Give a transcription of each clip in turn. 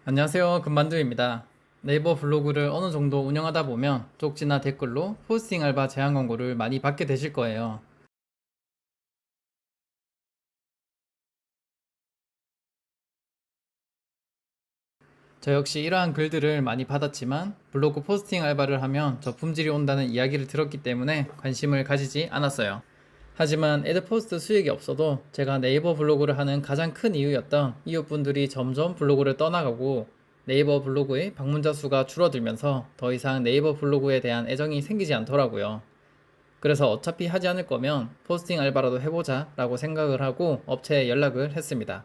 안녕하세요. 금만두입니다. 네이버 블로그를 어느 정도 운영하다 보면 쪽지나 댓글로 포스팅 알바 제안 광고를 많이 받게 되실 거예요. 저 역시 이러한 글들을 많이 받았지만 블로그 포스팅 알바를 하면 저품질이 온다는 이야기를 들었기 때문에 관심을 가지지 않았어요. 하지만 애드포스트 수익이 없어도 제가 네이버 블로그를 하는 가장 큰 이유였던 이웃분들이 점점 블로그를 떠나가고 네이버 블로그의 방문자 수가 줄어들면서 더 이상 네이버 블로그에 대한 애정이 생기지 않더라고요. 그래서 어차피 하지 않을 거면 포스팅 알바라도 해보자 라고 생각을 하고 업체에 연락을 했습니다.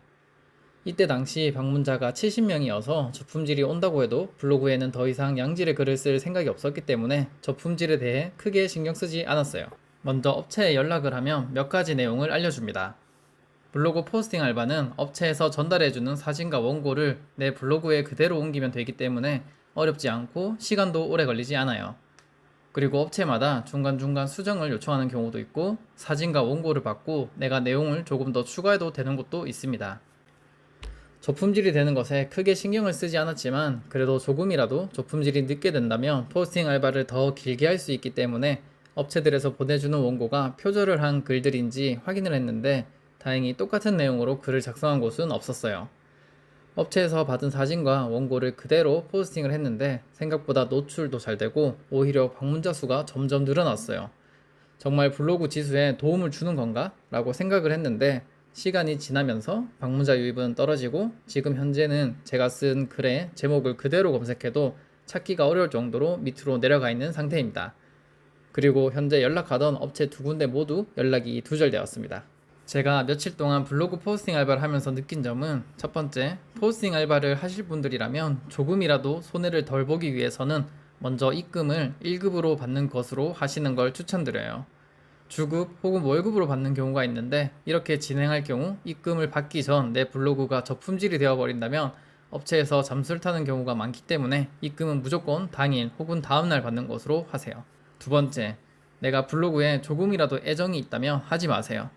이때 당시 방문자가 70명이어서 저품질이 온다고 해도 블로그에는 더 이상 양질의 글을 쓸 생각이 없었기 때문에 저품질에 대해 크게 신경 쓰지 않았어요. 먼저 업체에 연락을 하면 몇 가지 내용을 알려줍니다. 블로그 포스팅 알바는 업체에서 전달해주는 사진과 원고를 내 블로그에 그대로 옮기면 되기 때문에 어렵지 않고 시간도 오래 걸리지 않아요. 그리고 업체마다 중간중간 수정을 요청하는 경우도 있고 사진과 원고를 받고 내가 내용을 조금 더 추가해도 되는 것도 있습니다. 저품질이 되는 것에 크게 신경을 쓰지 않았지만 그래도 조금이라도 저품질이 늦게 된다면 포스팅 알바를 더 길게 할 수 있기 때문에 업체들에서 보내주는 원고가 표절을 한 글들인지 확인을 했는데 다행히 똑같은 내용으로 글을 작성한 곳은 없었어요. 업체에서 받은 사진과 원고를 그대로 포스팅을 했는데 생각보다 노출도 잘 되고 오히려 방문자 수가 점점 늘어났어요. 정말 블로그 지수에 도움을 주는 건가? 라고 생각을 했는데 시간이 지나면서 방문자 유입은 떨어지고 지금 현재는 제가 쓴 글의 제목을 그대로 검색해도 찾기가 어려울 정도로 밑으로 내려가 있는 상태입니다. 그리고 현재 연락하던 업체 두 군데 모두 연락이 두절되었습니다. 제가 며칠 동안 블로그 포스팅 알바를 하면서 느낀 점은 첫 번째, 포스팅 알바를 하실 분들이라면 조금이라도 손해를 덜 보기 위해서는 먼저 입금을 1급으로 받는 것으로 하시는 걸 추천드려요. 주급 혹은 월급으로 받는 경우가 있는데 이렇게 진행할 경우 입금을 받기 전 내 블로그가 저품질이 되어버린다면 업체에서 잠수를 타는 경우가 많기 때문에 입금은 무조건 당일 혹은 다음날 받는 것으로 하세요. 두 번째, 내가 블로그에 조금이라도 애정이 있다면 하지 마세요.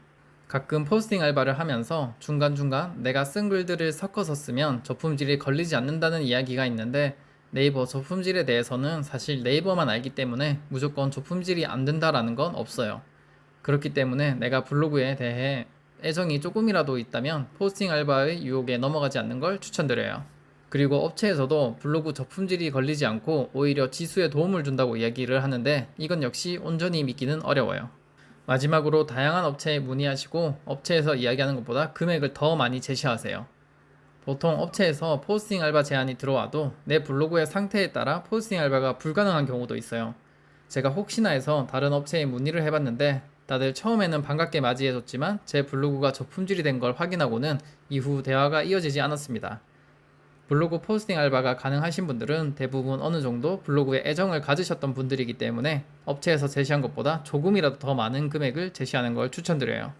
가끔 포스팅 알바를 하면서 중간중간 내가 쓴 글들을 섞어서 쓰면 저품질이 걸리지 않는다는 이야기가 있는데 네이버 저품질에 대해서는 사실 네이버만 알기 때문에 무조건 저품질이 안 된다라는 건 없어요. 그렇기 때문에 내가 블로그에 대해 애정이 조금이라도 있다면 포스팅 알바의 유혹에 넘어가지 않는 걸 추천드려요. 그리고 업체에서도 블로그 저품질이 걸리지 않고 오히려 지수에 도움을 준다고 이야기를 하는데 이건 역시 온전히 믿기는 어려워요. 마지막으로 다양한 업체에 문의하시고 업체에서 이야기하는 것보다 금액을 더 많이 제시하세요. 보통 업체에서 포스팅 알바 제안이 들어와도 내 블로그의 상태에 따라 포스팅 알바가 불가능한 경우도 있어요. 제가 혹시나 해서 다른 업체에 문의를 해봤는데 다들 처음에는 반갑게 맞이해줬지만 제 블로그가 저품질이 된 걸 확인하고는 이후 대화가 이어지지 않았습니다. 블로그 포스팅 알바가 가능하신 분들은 대부분 어느 정도 블로그에 애정을 가지셨던 분들이기 때문에 업체에서 제시한 것보다 조금이라도 더 많은 금액을 제시하는 걸 추천드려요.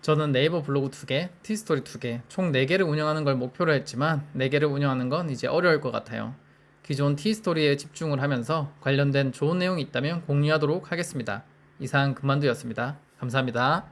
저는 네이버 블로그 2개, 티스토리 2개, 총 4개를 운영하는 걸 목표로 했지만 4개를 운영하는 건 이제 어려울 것 같아요. 기존 티스토리에 집중을 하면서 관련된 좋은 내용이 있다면 공유하도록 하겠습니다. 이상 금만두였습니다. 감사합니다.